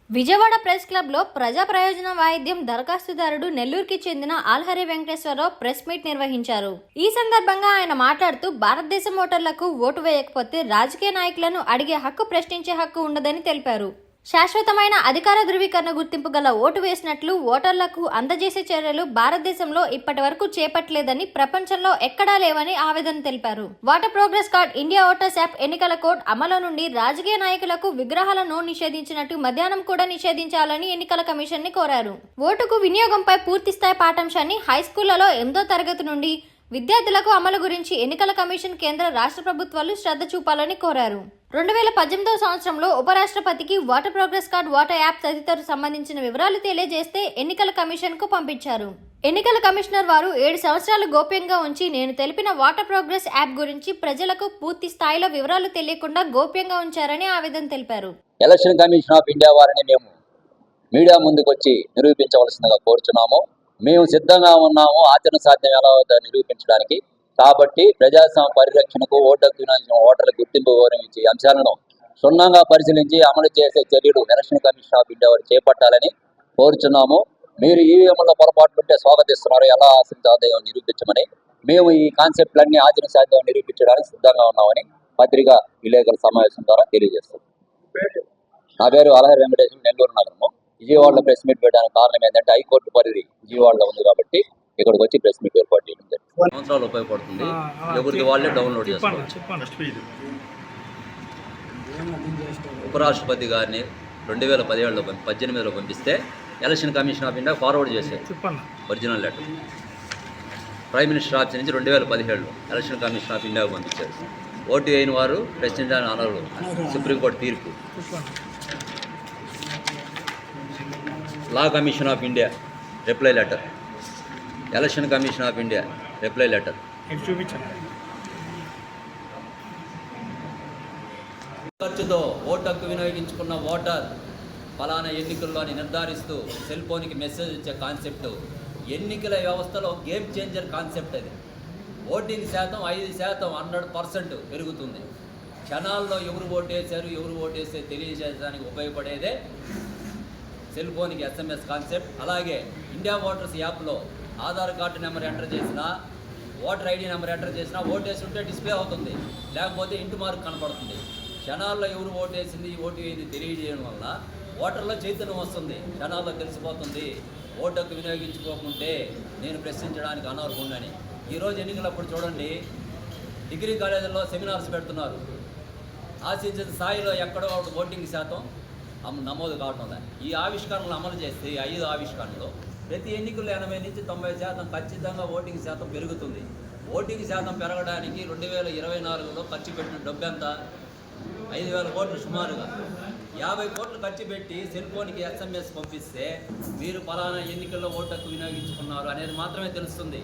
Vijayawada press క్లబ్లో ప్రజా ప్రయోజన వాయిద్యం దరఖాస్తుదారుడు నెల్లూరుకి చెందిన ఆల్హరి వెంకటేశ్వరరావు ప్రెస్ మీట్ నిర్వహించారు. ఈ సందర్భంగా ఆయన మాట్లాడుతూ భారతదేశం ఓటర్లకు ఓటు వేయకపోతే రాజకీయ నాయకులను అడిగే హక్కు, ప్రశ్నించే హక్కు ఉండదని తెలిపారు. శాశ్వతమైన అధికార ధృవీకరణ గుర్తింపు గల ఓటు వేసినట్లు ఓటర్లకు అందజేసే చర్యలు భారతదేశంలో ఇప్పటి వరకు చేపట్టలేదని, ప్రపంచంలో ఎక్కడా లేవని ఆవేదన తెలిపారు. Voter progress card, India voters app, ఎన్నికల కోడ్ అమలు నుండి రాజకీయ నాయకులకు విగ్రహాలను నిషేధించినట్టు మధ్యాహ్నం కూడా నిషేధించాలని ఎన్నికల కమిషన్ ని కోరారు. ఓటుకు వినియోగంపై పూర్తిస్థాయి పాఠాంశాన్ని హైస్కూళ్లలో 8వ తరగతి నుండి విద్యార్థులకు అమలు గురించి ఎన్నికల కమిషన్, కేంద్ర, రాష్ట్ర ప్రభుత్వాలు శ్రద్ధ చూపాలని కోరారు. 2018 సంవత్సరంలో ఉపరాష్ట్రపతికి voter progress card, voter app తదితర సంబంధించిన వివరాలు తెలియజేస్తే ఎన్నికల కమిషన్ కు పంపించారు. ఎన్నికల కమిషనర్ వారు 7 సంవత్సరాలు గోప్యంగా ఉంచి నేను తెలిపిన ఓటర్ ప్రోగ్రెస్ యాప్ గురించి ప్రజలకు పూర్తి స్థాయిలో వివరాలు తెలియకుండా గోప్యంగా ఉంచారని ఆవేదన తెలిపారు. ఎలక్షన్ కమిషన్ ఆఫ్ ఇండియా వారిని మేము మీడియా ముందుకు వచ్చి నిరూపించవలసిందిగా కోరుచున్నాము. మేము సిద్ధంగా ఉన్నాము ఆచరణ సాధ్యం ఎలా అవుతుందో నిరూపించడానికి. కాబట్టి ప్రజాస్వామ్య పరిరక్షణకు, ఓటకు వినియోగించిన ఓటర్ల గుర్తింపు గౌరవించే అంశాలను క్షుణ్ణంగా పరిశీలించి అమలు చేసే చర్యలు ఎలక్షన్ కమిషన్ ఆఫ్ ఇండియా వారు చేపట్టాలని కోరుచున్నాము. మీరు ఈవీఎంలో పొరపాట్లు ఉంటే స్వాగతిస్తున్నారు, ఎలా ఆశించాలో నిరూపించమని. మేము ఈ కాన్సెప్ట్లన్నీ ఆచరణ సాధ్యం నిరూపించడానికి సిద్ధంగా ఉన్నామని పత్రికా విలేకరుల సమావేశం ద్వారా తెలియజేస్తాం. నా పేరు ఆల్హరి వెంకటేశ్వర, నెల్లూరు నగరము. విజయవాడలో ప్రెస్ మీట్ పెట్టడానికి కారణం ఏంటంటే హైకోర్టు పరిధి విజయవాడలో ఉంది కాబట్టి ఇక్కడికి వచ్చి ప్రెస్ మీట్ ఏర్పాటు చేయడం జరిగింది. సంవత్సరాలు ఉపయోగపడుతుంది, ఎవరికి వాళ్ళే డౌన్లోడ్ చేసుకోవచ్చు. ఉపరాష్ట్రపతి గారిని 2017లో 18లో పంపిస్తే election commission of India forward చేశారు original letter. Prime minister office నుంచి 2017లో ఎలక్షన్ కమిషన్ ఆఫ్ ఇండియాకు పంపించారు. ఓటు అయిన వారు ప్రశ్నించడానికి అనరు, సుప్రీంకోర్టు తీర్పు. Law commission of India reply letter, election commission of India reply letter. ఖర్చుతో ఓటు హక్కు వినియోగించుకున్న ఓటర్ ఫలానా ఎన్నికల్లో నిర్ధారిస్తూ సెల్ ఫోన్కి మెసేజ్ ఇచ్చే కాన్సెప్ట్ ఎన్నికల వ్యవస్థలో గేమ్ చేంజర్ కాన్సెప్ట్. అది ఓటింగ్ శాతం 5% 100% పెరుగుతుంది. క్షణాల్లో ఎవరు ఓటేశారు, ఎవరు ఓటేస్తే తెలియజేయడానికి ఉపయోగపడేదే సెల్ ఫోన్కి SMS కాన్సెప్ట్. అలాగే ఇండియా ఓటర్స్ యాప్లో ఆధార్ కార్డు నెంబర్ ఎంటర్ చేసినా, ఓటర్ ID నెంబర్ ఎంటర్ చేసినా ఓటేసి ఉంటే డిస్ప్లే అవుతుంది, లేకపోతే ఇంటి మార్క్ కనపడుతుంది. క్షణాల్లో ఎవరు ఓటేసింది, ఓటు వేయింది తెలియజేయడం వల్ల ఓటర్లో చైతన్యం వస్తుంది, క్షణాల్లో తెలిసిపోతుంది ఓటు హక్కు వినియోగించుకోకుంటే నేను ప్రశ్నించడానికి అనర్హుండని. ఈరోజు ఎన్నికలప్పుడు చూడండి, డిగ్రీ కాలేజీల్లో సెమినార్స్ పెడుతున్నారు. ఆశించిన స్థాయిలో ఎక్కడో ఓటింగ్ శాతం నమోదు కావటం. ఈ ఆవిష్కరణలు అమలు చేస్తే, ఈ 5 ఆవిష్కరణలు ప్రతి ఎన్నికల్లో 80 నుంచి 90% ఖచ్చితంగా ఓటింగ్ శాతం పెరుగుతుంది. ఓటింగ్ శాతం పెరగడానికి 2024లో ఖర్చు పెట్టిన డబ్బు ఎంత? 5,000 కోట్లు, సుమారుగా 50 కోట్లు ఖర్చు పెట్టి సెల్ ఫోన్కి SMS పంపిస్తే మీరు ఫలానా ఎన్నికల్లో ఓటు హక్కు వినియోగించుకున్నారు అనేది మాత్రమే తెలుస్తుంది.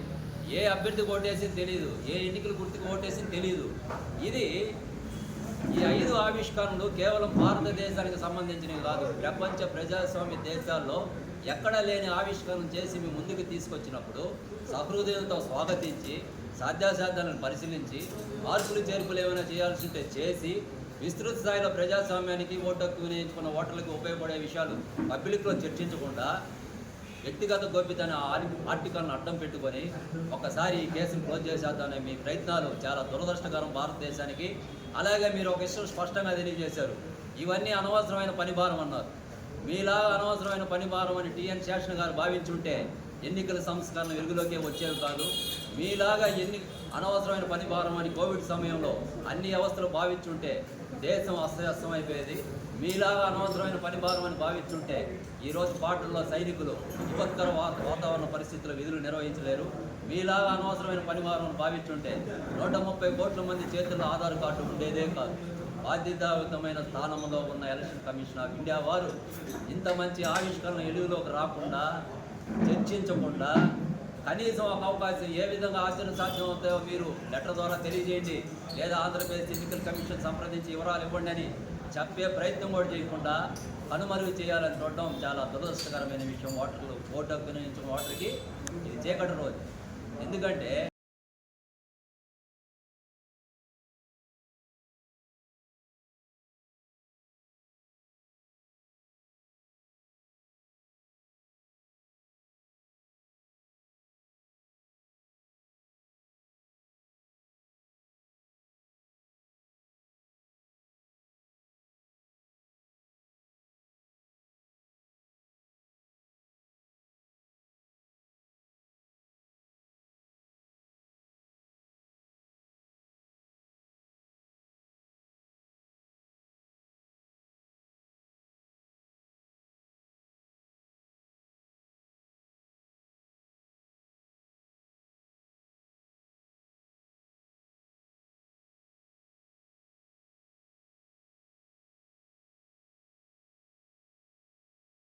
ఏ అభ్యర్థికి ఓటేసింది తెలియదు, ఏ ఎన్నికల గుర్తుకు ఓటేసింది తెలియదు. ఇది ఈ 5 ఆవిష్కరణలు కేవలం భారతదేశానికి సంబంధించినవి కాదు, ప్రపంచ ప్రజాస్వామ్య దేశాల్లో ఎక్కడ లేని ఆవిష్కరణ చేసి మీ ముందుకు తీసుకొచ్చినప్పుడు సహృదయంతో స్వాగతించి, సాధ్యాసాధ్యాలను పరిశీలించి, మార్పులు చేర్పులు ఏమైనా చేయాల్సి ఉంటే చేసి, విస్తృత స్థాయిలో ప్రజాస్వామ్యానికి, ఓటు హక్కు వినియోగించుకున్న ఓటర్లకు ఉపయోగపడే విషయాలు పబ్లిక్లో చర్చించకుండా వ్యక్తిగత గోప్యతను ఆర్టికల్ను అడ్డం పెట్టుకొని ఒక్కసారి ఈ కేసును క్లోజ్ చేసేద్దామనే మీ ప్రయత్నాలు చాలా దురదృష్టకరం భారతదేశానికి. అలాగే మీరు ఒక విషయం స్పష్టంగా తెలియజేశారు, ఇవన్నీ అనవసరమైన పనిభారం అన్నారు. మీలాగా అనవసరమైన పనిభారం అని TN శేషన్ గారు భావించుంటే ఎన్నికల సంస్కరణ వెలుగులోకే వచ్చేవి కాదు. మీలాగా అనవసరమైన పనిభారం అని కోవిడ్ సమయంలో అన్ని వ్యవస్థలు భావించుంటే దేశం అస్తవ్యస్తమైపోయేది. మీలాగా అనవసరమైన పనిభారం అని భావించుంటే ఈరోజు పాటల్లో సైనికులు విపత్కర వాతావరణ పరిస్థితుల్లో విధులు నిర్వహించలేరు. మీలాగా అనవసరమైన పనిభారం అని భావించుంటే 130 కోట్ల మంది చేతుల్లో ఆధార్ కార్డు ఉండేదే కాదు. బాధ్యతాయుతమైన స్థానంలో ఉన్న ఎలక్షన్ కమిషన్ ఆఫ్ ఇండియా వారు ఇంత మంచి ఆవిష్కరణ వెలుగులోకి రాకుండా, చర్చించకుండా, కనీసం ఒక అవకాశం ఏ విధంగా ఆచరణ సాధ్యం అవుతాయో మీరు లెటర్ ద్వారా తెలియజేయండి, లేదా ఆంధ్రప్రదేశ్ ఎన్నికల కమిషన్ సంప్రదించి వివరాలు ఇవ్వండి అని చెప్పే ప్రయత్నం కూడా చేయకుండా కనుమరుగు చేయాలని చూడటం చాలా దురదృష్టకరమైన విషయం. ఓటు హక్కు వినియోగించిన ఓటర్కి ఇది చీకటి రోజు. ఎందుకంటే